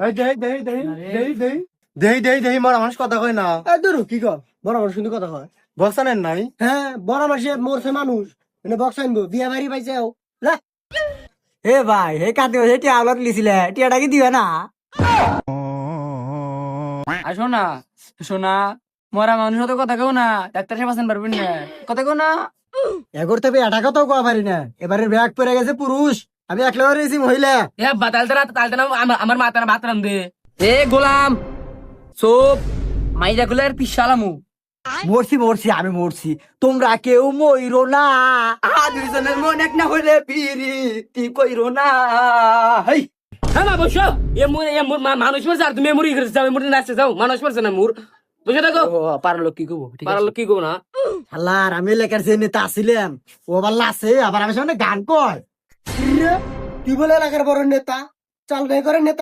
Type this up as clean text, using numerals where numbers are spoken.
এই দেই মরা মানুষ কথা কয় না। দূর কি কর বড় মানুষ কিন্তু কথা কয়। বক্সানেন নাই? হ্যাঁ বড় মাসে মরছে মানুষ মানে বক্স আনবো বিয়া বাড়ি পাইছে হে ভাই হে কাঁদে হে টিয়া আওলাদ লিছিলে টিয়াটা কি দিবে না? আসো না শোনা, মরা মানুষ তো কথা কেউ না, ডাক্তার সাহেব আছেন পারবেন না, কথা কেউ না। এগর থেকে এটা কথাও কওয়া পারি না। এবারে ব্যাগ পরে গেছে পুরুষ, আমি একলা রয়েছি মহিলা। এ তালতে না আমার মাথা ভাত রাম দে। এ গোলাম সোপ মাইরা গুলার পিছালামু। মরছি আমি মরছি, তোমরা কেউ মইরো না। আদিজনের মন এক না হইলে পিরি কি কইরো না। হেই হ্যাঁ মা বসো, মানুষ মরছে আর তুমি মুড়ি করে যাও, মুড়ি নাচতে যাও, মানুষ মরছে না মুর বসে থাকো। পারার লোক কি কব, পারার লোক কি কব না। আল্লাহর আমি এলাকার যে নেতা আসছিলাম ও আবার লাসে আবার আমি সামনে গান কয়। তুই বলে এলাকার বড় নেতা, চাল ভাই করে নেতা